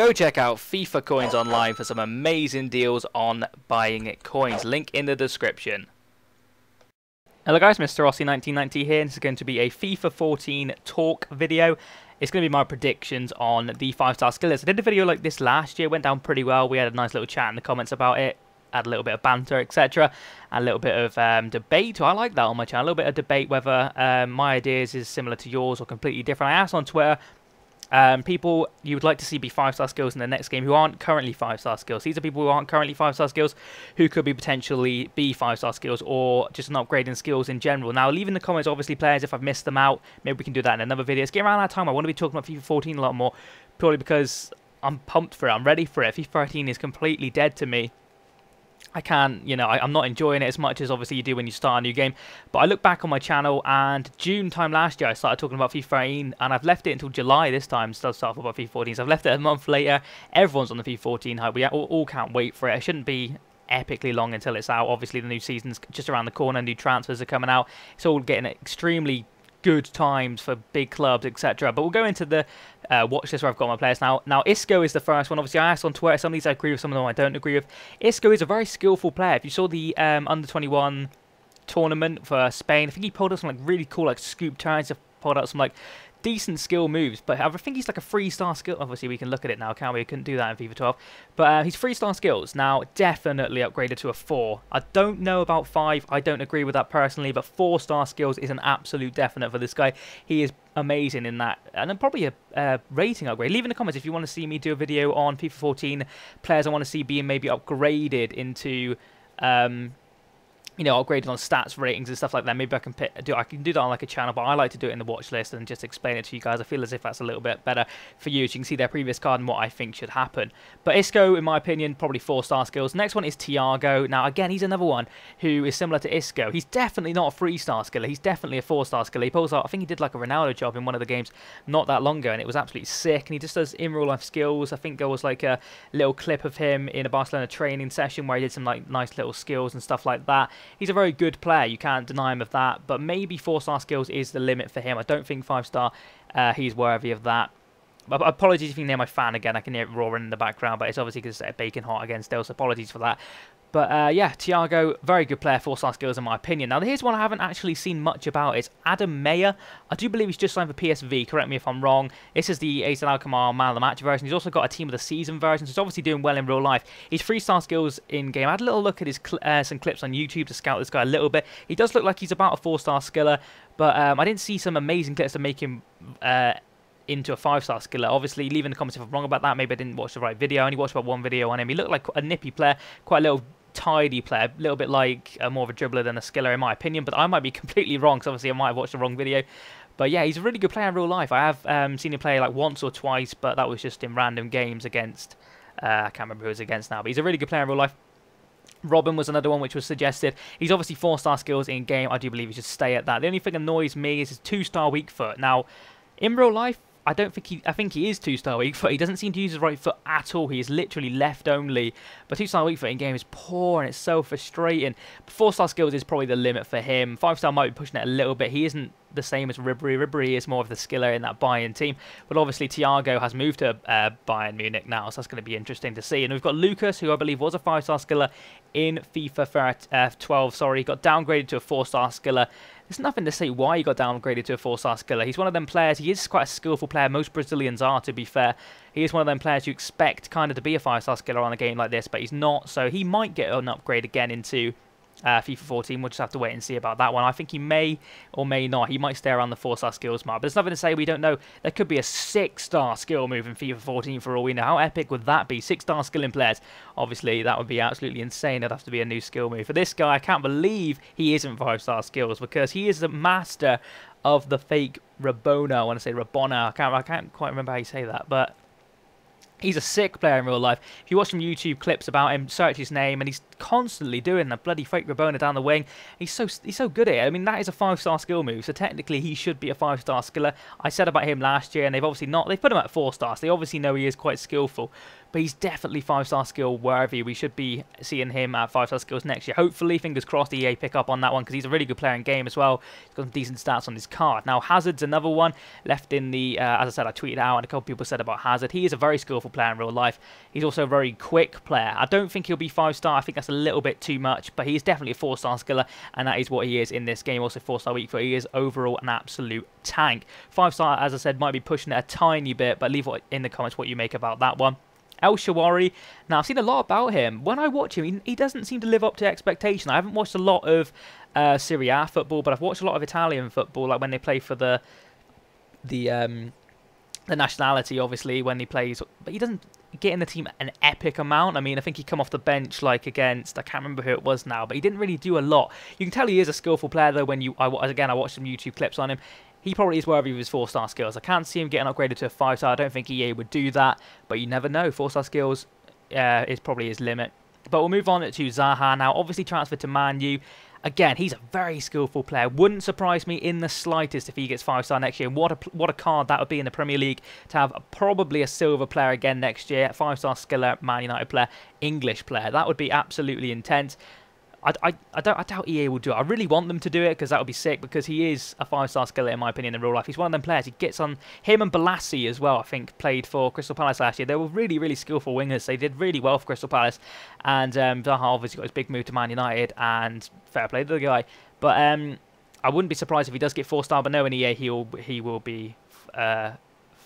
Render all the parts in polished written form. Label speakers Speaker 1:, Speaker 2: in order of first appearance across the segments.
Speaker 1: Go check out FIFA Coins online for some amazing deals on buying coins. Link in the description. Hello guys, Mr. Rossi1990 here, and this is going to be a FIFA 14 talk video. It's going to be my predictions on the 5-star skill list. I did a video like this last year, went down pretty well. We had a nice little chat in the comments about it, had a little bit of banter, etc. And a little bit of debate. I like that on my channel, a little bit of debate whether my ideas is similar to yours or completely different. I asked on Twitter, people you would like to see be 5-star skills in the next game who aren't currently 5-star skills. These are people who aren't currently 5-star skills who could be potentially be 5-star skills or just an upgrade in skills in general. Now, leave in the comments, obviously, players, if I've missed them out. Maybe we can do that in another video. It's getting around that time. I want to be talking about FIFA 14 a lot more, purely because I'm pumped for it. I'm ready for it. FIFA 13 is completely dead to me. I can't, I'm not enjoying it as much as obviously you do when you start a new game. But I look back on my channel, and June time last year I started talking about FIFA 13, and I've left it until July this time to start about FIFA 14. So I've left it a month later. Everyone's on the FIFA 14 hype. We all can't wait for it. It shouldn't be epically long until it's out. Obviously the new season's just around the corner. New transfers are coming out. It's all getting extremely good times for big clubs, etc. But we'll go into the watch list where I've got my players now. Now, Isco is the first one. Obviously, I asked on Twitter. Some of these I agree with, some of them I don't agree with. Isco is a very skillful player. If you saw the under-21 tournament for Spain, I think he pulled up some like really cool like scoop turns, pulled out some like decent skill moves, but I think he's like a 3-star skill. Obviously, we can look at it now, can't we? We couldn't do that in FIFA 12. But he's 3-star skills. Now, definitely upgraded to a 4. I don't know about 5. I don't agree with that personally, but 4-star skills is an absolute definite for this guy. He is amazing in that. And then probably a rating upgrade. Leave in the comments if you want to see me do a video on FIFA 14 players I want to see being maybe upgraded into upgraded on stats, ratings, and stuff like that. Maybe I can do that on like a channel, but I like to do it in the watch list and just explain it to you guys. I feel as if that's a little bit better for you, so you can see their previous card and what I think should happen. But Isco, in my opinion, probably 4-star skills. Next one is Thiago. Now, again, he's another one who is similar to Isco. He's definitely not a 3-star skiller. He's definitely a 4-star skiller. He pulls out, I think he did like a Ronaldo job in one of the games not that long ago, and it was absolutely sick. And he just does in real life skills. I think there was like a little clip of him in a Barcelona training session where he did some like nice little skills and stuff like that. He's a very good player, you can't deny him of that, but maybe 4-star skills is the limit for him. I don't think 5-star he's worthy of that. But apologies if you can hear my fan again. I can hear it roaring in the background, but it's obviously because it's baking hot again still, so apologies for that. But yeah, Thiago, very good player, 4-star skills in my opinion. Now, here's one I haven't actually seen much about. It's Adam Meyer. I do believe he's just signed for PSV. Correct me if I'm wrong. This is the ASL Alkmaar Man of the Match version. He's also got a Team of the Season version, so he's obviously doing well in real life. He's 3-star skills in-game. I had a little look at his some clips on YouTube to scout this guy a little bit. He does look like he's about a 4-star skiller, but I didn't see some amazing clips to make him into a 5-star skiller. Obviously, leave in the comments if I'm wrong about that. Maybe I didn't watch the right video. I only watched about one video on him. He looked like a nippy player, quite a little tidy player, a little bit like more of a dribbler than a skiller in my opinion, but I might be completely wrong because obviously I might have watched the wrong video. But yeah, he's a really good player in real life. I have seen him play like once or twice, but that was just in random games against I can't remember who it was against now, but he's a really good player in real life. Robin was another one which was suggested. He's obviously 4-star skills in game. I do believe he should stay at that. The only thing that annoys me is his 2-star weak foot. Now, in real life, I think he is 2-star weak foot. He doesn't seem to use his right foot at all. He is literally left only. But 2-star weak foot in game is poor, and it's so frustrating. 4-star skills is probably the limit for him. 5-star might be pushing it a little bit. He isn't the same as Ribery. Ribery is more of the skiller in that Bayern team. But obviously Thiago has moved to Bayern Munich now, so that's going to be interesting to see. And we've got Lucas, who I believe was a 5-star skiller in FIFA 12. Sorry, he got downgraded to a 4-star skiller. There's nothing to say why he got downgraded to a 4-star skiller. He's one of them players. He is quite a skillful player. Most Brazilians are, to be fair. He is one of them players you expect kind of to be a 5-star skiller on a game like this, but he's not. So he might get an upgrade again into FIFA 14. We'll just have to wait and see about that one. I think he may or may not. He might stay around the 4-star skills mark. But there's nothing to say we don't know. There could be a 6-star skill move in FIFA 14 for all we know. How epic would that be? 6-star skilling players. Obviously, that would be absolutely insane. It'd have to be a new skill move. For this guy, I can't believe he isn't 5-star skills because he is the master of the fake Rabona. I want to say Rabona. I can't quite remember how you say that, but he's a sick player in real life. If you watch some YouTube clips about him, search his name, and he's constantly doing the bloody fake Rabona down the wing. He's so good at it. I mean, that is a 5-star skill move, so technically he should be a 5-star skiller. I said about him last year, and they've obviously not. They've put him at 4 stars. They obviously know he is quite skillful, but he's definitely 5-star skill wherever. We should be seeing him at 5-star skills next year. Hopefully, fingers crossed, EA pick up on that one, because he's a really good player in game as well. He's got some decent stats on his card. Now, Hazard's another one left in the, as I said, I tweeted out, and a couple people said about Hazard. He is a very skillful player in real life. He's also a very quick player. I don't think he'll be 5-star. I think that's a little bit too much, but he is definitely a 4-star skiller, and that is what he is in this game. Also 4-star weak foot. He is overall an absolute tank. 5-star, as I said, might be pushing it a tiny bit, but leave in the comments what you make about that one. El Shawari, now I've seen a lot about him. When I watch him, he doesn't seem to live up to expectation. I haven't watched a lot of Serie A football, but I've watched a lot of Italian football, like when they play for the nationality, obviously, when he plays. But he doesn't get in the team an epic amount. I mean, I think he come off the bench like against, I can't remember who it was now, but he didn't really do a lot. You can tell he is a skillful player, though, when I watched some YouTube clips on him. He probably is worthy of his 4-star skills. I can't see him getting upgraded to a 5-star. I don't think EA would do that, but you never know. 4-star skills is probably his limit. But we'll move on to Zaha now. Obviously transferred to Man U. Again, he's a very skillful player. Wouldn't surprise me in the slightest if he gets 5-star next year. What a card that would be in the Premier League to have probably a silver player again next year. 5-star skiller, Man United player, English player. That would be absolutely intense. I doubt EA will do it. I really want them to do it, because that would be sick, because he is a 5-star skiller in my opinion in real life. He's one of them players. He gets on him, and Balassi as well, I think, played for Crystal Palace last year. They were really, really skillful wingers. They did really well for Crystal Palace. And Zaha obviously got his big move to Man United, and fair play to the guy. But I wouldn't be surprised if he does get 4-star, but no, in EA he will be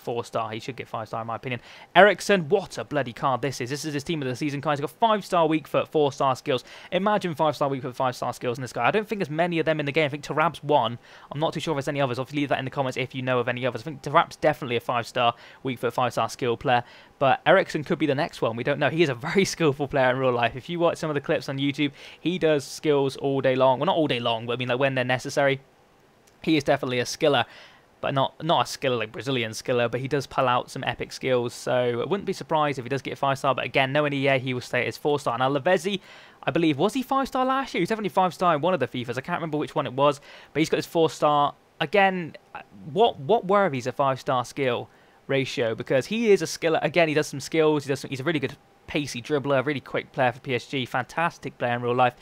Speaker 1: 4-star. He should get 5-star in my opinion. Ericsson, what a bloody card this is. This is his team of the season card. He's got 5-star weak foot, 4-star skills. Imagine 5-star weak foot, 5-star skills in this guy. I don't think there's many of them in the game. I think Tarab's one. I'm not too sure if there's any others. Obviously leave that in the comments if you know of any others. I think Tarab's definitely a 5-star weak foot, 5-star skill player. But Ericsson could be the next one. We don't know. He is a very skillful player in real life. If you watch some of the clips on YouTube, he does skills all day long. Well, not all day long, but I mean like when they're necessary. He is definitely a skiller. But not a skiller like Brazilian skiller, but he does pull out some epic skills, so I wouldn't be surprised if he does get 5-star, but again, knowing EA, he will stay as 4-star. Now, Lavezzi, I believe, was he 5-star last year? He was definitely 5-star in one of the FIFAs. I can't remember which one it was, but he's got his 4-star. Again, what were he's a 5-star skill ratio? Because he is a skiller. Again, he does some skills. He's a really good pacey dribbler, really quick player for PSG, fantastic player in real life.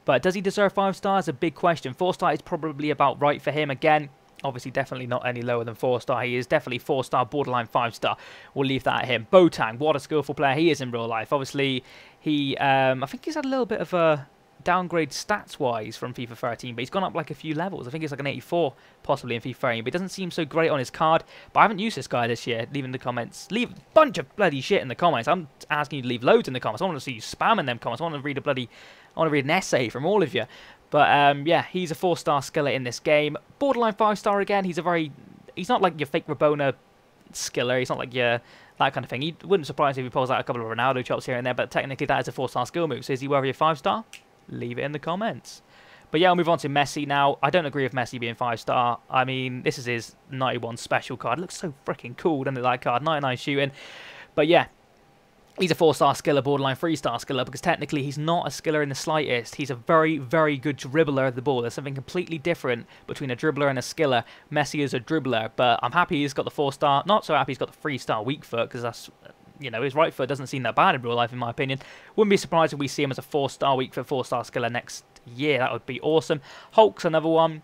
Speaker 1: But does he deserve 5 stars? A big question. 4-star is probably about right for him. Again, obviously, definitely not any lower than 4-star. He is definitely 4-star, borderline 5-star. We'll leave that at him. Boateng, what a skillful player he is in real life. Obviously, he, I think he's had a little bit of a downgrade stats-wise from FIFA 13, but he's gone up like a few levels. I think it's like an 84, possibly in FIFA 13, but he doesn't seem so great on his card. But I haven't used this guy this year. Leave in the comments. Leave a bunch of bloody shit in the comments. I'm asking you to leave loads in the comments. I want to see you spamming them comments. I want to read an essay from all of you. But yeah, he's a 4-star skiller in this game. Borderline 5-star again. He's not like your fake Rabona skiller. He's not like your that kind of thing. You wouldn't surprise me if he pulls out a couple of Ronaldo chops here and there, but technically that is a 4-star skill move. So is he worthy of 5-star? Leave it in the comments. But yeah, I'll move on to Messi now. I don't agree with Messi being 5-star. I mean, this is his 91 special card. It looks so freaking cool, doesn't it, that card? 99 shooting. But yeah, he's a 4-star skiller, borderline 3-star skiller, because technically he's not a skiller in the slightest. He's a very, very good dribbler of the ball. There's something completely different between a dribbler and a skiller. Messi is a dribbler, but I'm happy he's got the 4-star. Not so happy he's got the 3-star weak foot, because that's, you know, his right foot doesn't seem that bad in real life, in my opinion. Wouldn't be surprised if we see him as a 4-star weak foot, 4-star skiller next year. That would be awesome. Hulk's another one.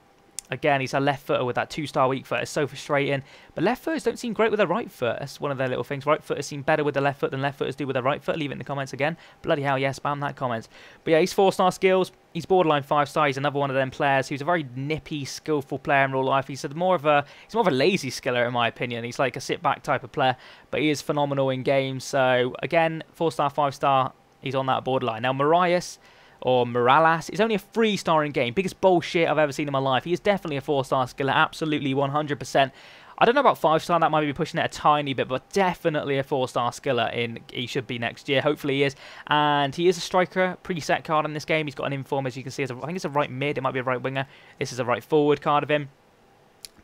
Speaker 1: Again, he's a left footer with that 2-star weak foot. It's so frustrating. But left footers don't seem great with their right foot. That's one of their little things. Right footers seem better with the left foot than left footers do with their right foot. Leave it in the comments again. Bloody hell, yeah, spam that comments. But yeah, he's 4-star skills. He's borderline 5-star. He's another one of them players who's a very nippy, skillful player in real life. He's more of a lazy skiller in my opinion. He's like a sit-back type of player, but he is phenomenal in games. So again, 4-star, 5-star. He's on that borderline. Now, Marias, or Morales, is only a 3-star in game. Biggest bullshit I've ever seen in my life. He is definitely a 4-star skiller, absolutely 100%. I don't know about 5-star, that might be pushing it a tiny bit, but definitely a 4-star skiller. He should be next year, hopefully he is. And he is a striker, preset card in this game. He's got an inform, as you can see, I think it's a right mid, it might be a right winger. This is a right forward card of him.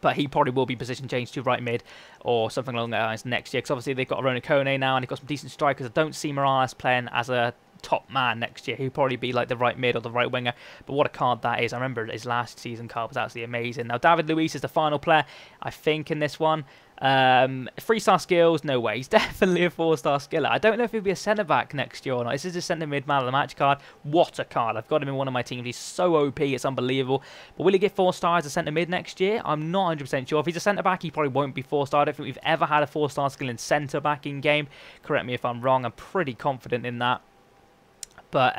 Speaker 1: But he probably will be position changed to right mid or something along those lines next year, because obviously they've got Ronald Kone now, and they've got some decent strikers. I don't see Morales playing as a top man next year. He'll probably be like the right mid or the right winger. But what a card that is. I remember his last season card was absolutely amazing. Now, David Luiz is the final player, I think, in this one. 3-star skills, no way. He's definitely a 4-star skiller. I don't know if he'll be a centre-back next year or not. This is a centre-mid man of the match card. What a card. I've got him in one of my teams. He's so OP, it's unbelievable. But will he get 4-star as a centre-mid next year? I'm not 100% sure. If he's a centre-back, he probably won't be 4-star. I don't think we've ever had a 4-star skill in centre-back in game. Correct me if I'm wrong. I'm pretty confident in that. But,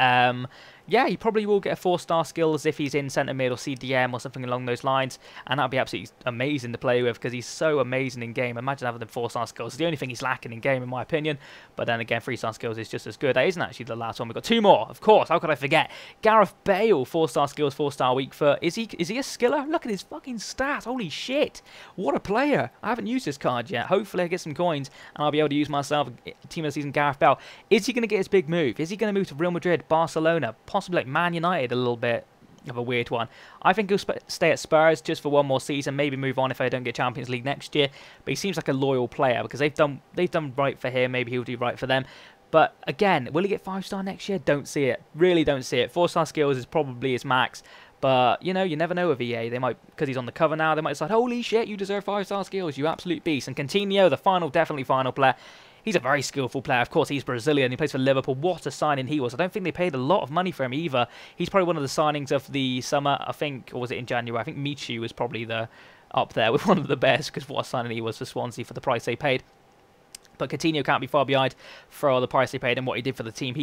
Speaker 1: yeah, he probably will get a 4-star skills if he's in centre mid or CDM or something along those lines, and that'd be absolutely amazing to play with because he's so amazing in game. Imagine having them 4-star skills. It's the only thing he's lacking in game, in my opinion. But then again, 3-star skills is just as good. That isn't actually the last one. We've got 2 more, of course. How could I forget? Gareth Bale, 4-star skills, 4-star weak foot. Is he a skiller? Look at his fucking stats. Holy shit! What a player! I haven't used this card yet. Hopefully, I get some coins and I'll be able to use myself. Team of the season, Gareth Bale. Is he going to get his big move? Is he going to move to Real Madrid, Barcelona, possibly like Man United? A little bit of a weird one. I think he'll stay at Spurs just for one more season, maybe move on if they don't get Champions League next year. But he seems like a loyal player because they've done right for him. Maybe he'll do right for them. But again, will he get 5-star next year? Don't see it. Really don't see it. 4-star skills is probably his max. But, you know, you never know with EA. They might, because he's on the cover now, they might decide, holy shit, you deserve 5-star skills, you absolute beast. And Coutinho, the definitely final player. He's a very skillful player. Of course, he's Brazilian. He plays for Liverpool. What a signing he was. I don't think they paid a lot of money for him either. He's probably one of the signings of the summer, I think, or was it in January? I think Michu was probably up there with one of the best because what a signing he was for Swansea for the price they paid. But Coutinho can't be far behind for the price they paid and what he did for the team.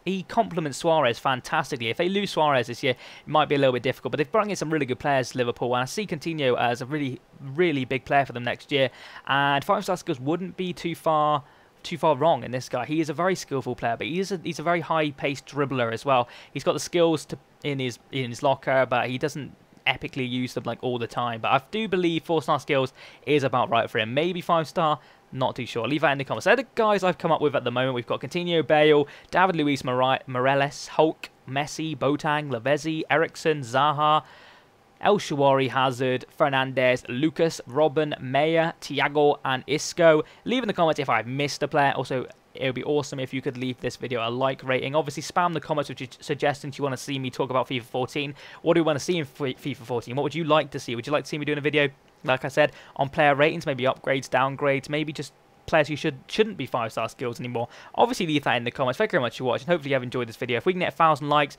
Speaker 1: He complements Suarez fantastically. If they lose Suarez this year, it might be a little bit difficult. But they've brought in some really good players, Liverpool, and I see Coutinho as a really, really big player for them next year. And 5-star skills wouldn't be too far wrong in this guy. He is a very skillful player, but he's a very high-paced dribbler as well. He's got the skills in his locker, but he doesn't epically use them like all the time. But I do believe 4-star skills is about right for him. Maybe 5-star. Not too sure. Leave that in the comments. They're the guys I've come up with at the moment. We've got Coutinho, Bale, David Luiz, Morelos, Hulk, Messi, Boateng, Lavezzi, Ericsson, Zaha, El Shawari, Hazard, Fernandez, Lucas, Robin, Meyer, Thiago, and Isco. Leave in the comments if I've missed a player. Also, it would be awesome if you could leave this video a like rating. Obviously, spam the comments with your suggestions you want to see me talk about FIFA 14. What do you want to see in FIFA 14? What would you like to see? Would you like to see me doing a video, like I said, on player ratings, maybe upgrades, downgrades, maybe just players who shouldn't be 5-star skills anymore? Obviously, leave that in the comments. Thank you very much for watching. Hopefully, you have enjoyed this video. If we can get 1,000 likes,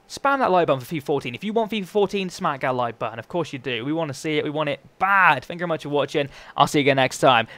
Speaker 1: spam that like button for FIFA 14. If you want FIFA 14, smack that like button. Of course you do. We want to see it. We want it bad. Thank you very much for watching. I'll see you again next time.